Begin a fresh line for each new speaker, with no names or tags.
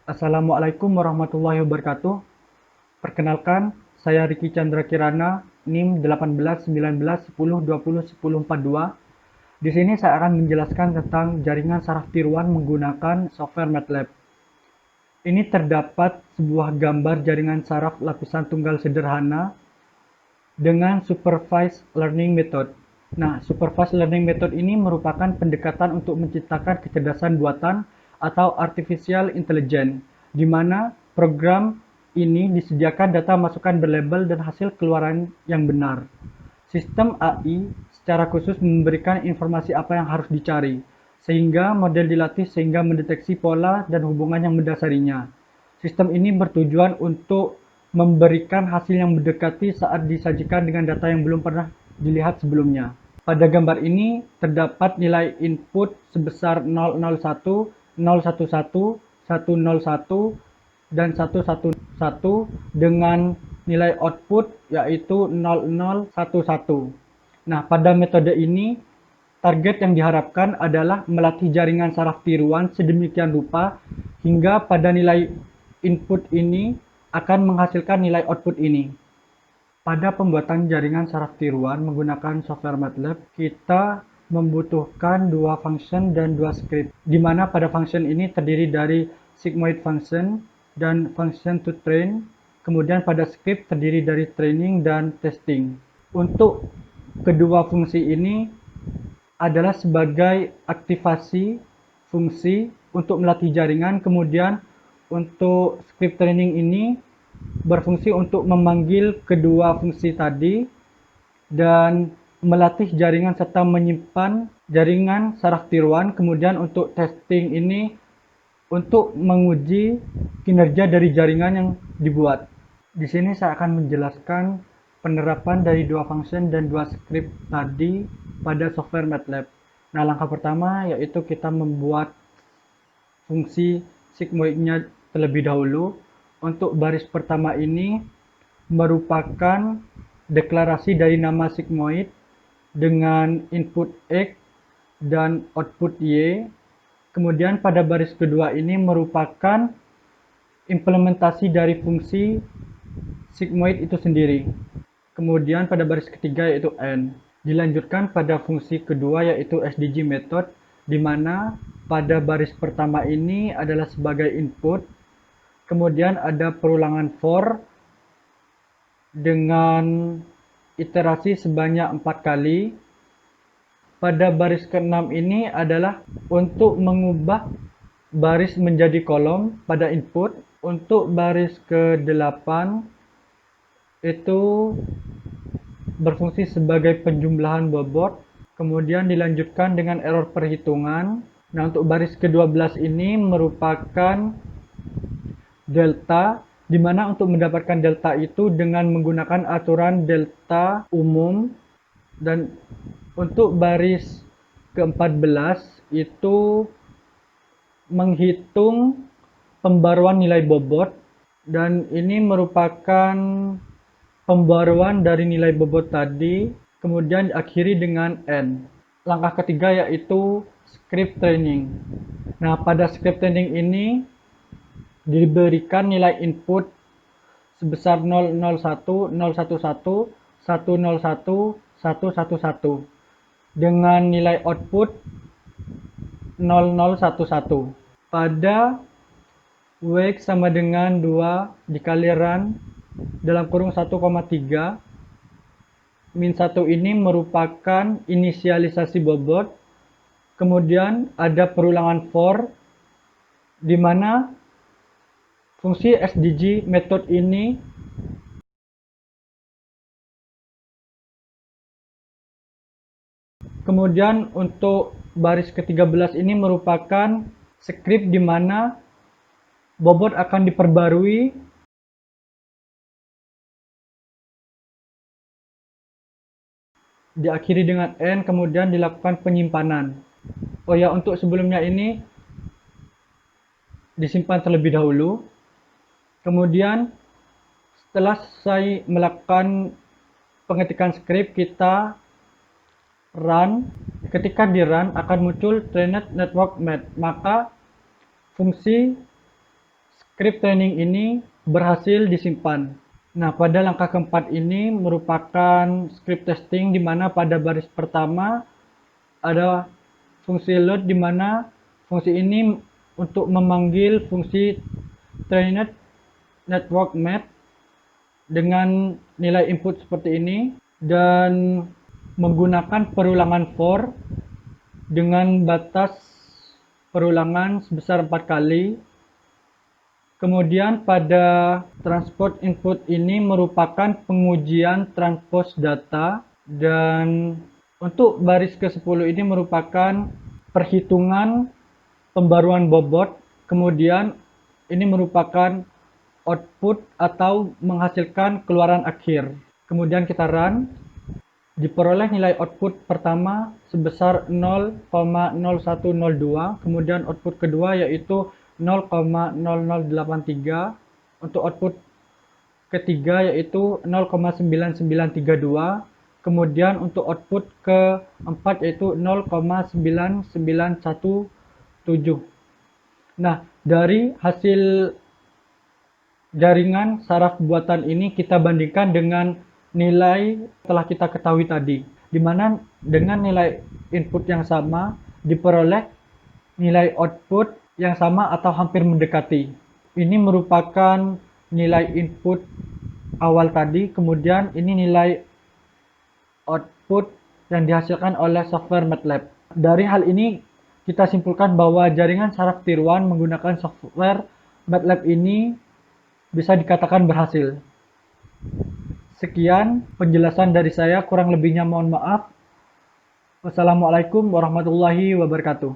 Assalamualaikum warahmatullahi wabarakatuh. Perkenalkan, saya Riki Chandra Kirana, NIM 18 19 10 20 10 42. Di sini saya akan menjelaskan tentang jaringan saraf tiruan menggunakan software MATLAB. Ini terdapat sebuah gambar jaringan saraf lapisan tunggal sederhana dengan Supervised Learning Method. Nah, Supervised Learning Method ini merupakan pendekatan untuk menciptakan kecerdasan buatan atau Artificial Intelligence, di mana program ini disediakan data masukan berlabel dan hasil keluaran yang benar. Sistem AI secara khusus memberikan informasi apa yang harus dicari, sehingga model dilatih sehingga mendeteksi pola dan hubungan yang mendasarinya. Sistem ini bertujuan untuk memberikan hasil yang mendekati saat disajikan dengan data yang belum pernah dilihat sebelumnya. Pada gambar ini terdapat nilai input sebesar 001, 011, 101, dan 111 dengan nilai output yaitu 0011. Nah, pada metode ini target yang diharapkan adalah melatih jaringan saraf tiruan sedemikian rupa hingga pada nilai input ini akan menghasilkan nilai output ini. Pada pembuatan jaringan saraf tiruan menggunakan software MATLAB, kita membutuhkan dua function dan dua script, di mana pada function ini terdiri dari sigmoid function dan function to train, kemudian pada script terdiri dari training dan testing. Untuk kedua fungsi ini adalah sebagai aktivasi fungsi untuk melatih jaringan, kemudian untuk script training ini berfungsi untuk memanggil kedua fungsi tadi dan melatih jaringan serta menyimpan jaringan saraf tiruan. Kemudian untuk testing ini untuk menguji kinerja dari jaringan yang dibuat. Di sini saya akan menjelaskan penerapan dari dua function dan dua script tadi pada software MATLAB. Nah, langkah pertama yaitu kita membuat fungsi sigmoidnya terlebih dahulu. Untuk baris pertama ini merupakan deklarasi dari nama sigmoid dengan input X dan output Y. Kemudian pada baris kedua ini merupakan implementasi dari fungsi sigmoid itu sendiri. Kemudian pada baris ketiga yaitu N. Dilanjutkan pada fungsi kedua yaitu SDG method, di mana pada baris pertama ini adalah sebagai input. Kemudian ada perulangan for dengan iterasi sebanyak 4 kali. Pada baris ke-6 ini adalah untuk mengubah baris menjadi kolom pada input. Untuk baris ke-8 itu berfungsi sebagai penjumlahan bobot. Kemudian dilanjutkan dengan error perhitungan. Nah, untuk baris ke-12 ini merupakan delta, di mana untuk mendapatkan delta itu dengan menggunakan aturan delta umum. Dan untuk baris ke-14 itu menghitung pembaruan nilai bobot, dan ini merupakan pembaruan dari nilai bobot tadi, kemudian diakhiri dengan N. Langkah ketiga yaitu script training. Nah, pada script training ini diberikan nilai input sebesar 001, 011, 101, 111 dengan nilai output 0011. Pada Wx sama dengan 2 dikali run dalam kurung 1,3 min 1 ini merupakan inisialisasi bobot. Kemudian ada perulangan for, di mana fungsi SDG method ini kemudian untuk baris ke-13 ini merupakan script di mana bobot akan diperbarui diakhiri dengan N, kemudian dilakukan penyimpanan. Oh ya, untuk sebelumnya ini disimpan terlebih dahulu. Kemudian setelah selesai melakukan pengetikan script, kita run. Ketika di run akan muncul trained network math, maka fungsi Script training ini berhasil disimpan. Nah, pada langkah keempat ini merupakan script testing di mana pada baris pertama ada fungsi load di mana fungsi ini untuk memanggil fungsi trained network math dengan nilai input seperti ini dan menggunakan perulangan for dengan batas perulangan sebesar 4 kali. Kemudian pada transport input ini merupakan pengujian transpose data dan untuk baris ke-10 ini merupakan perhitungan pembaruan bobot. Kemudian ini merupakan output atau menghasilkan keluaran akhir. Kemudian kita run. Diperoleh nilai output pertama sebesar 0,0102, kemudian output kedua yaitu 0,0083, untuk output ketiga yaitu 0,9932, kemudian untuk output keempat yaitu 0,9917. Nah, dari hasil jaringan saraf buatan ini kita bandingkan dengan nilai telah kita ketahui tadi, di mana dengan nilai input yang sama diperoleh nilai output yang sama atau hampir mendekati. Ini merupakan nilai input awal tadi, kemudian ini nilai output yang dihasilkan oleh software MATLAB. Dari hal ini kita simpulkan bahwa jaringan saraf tiruan menggunakan software MATLAB ini bisa dikatakan berhasil. Sekian penjelasan dari saya, kurang lebihnya mohon maaf. Wassalamualaikum warahmatullahi wabarakatuh.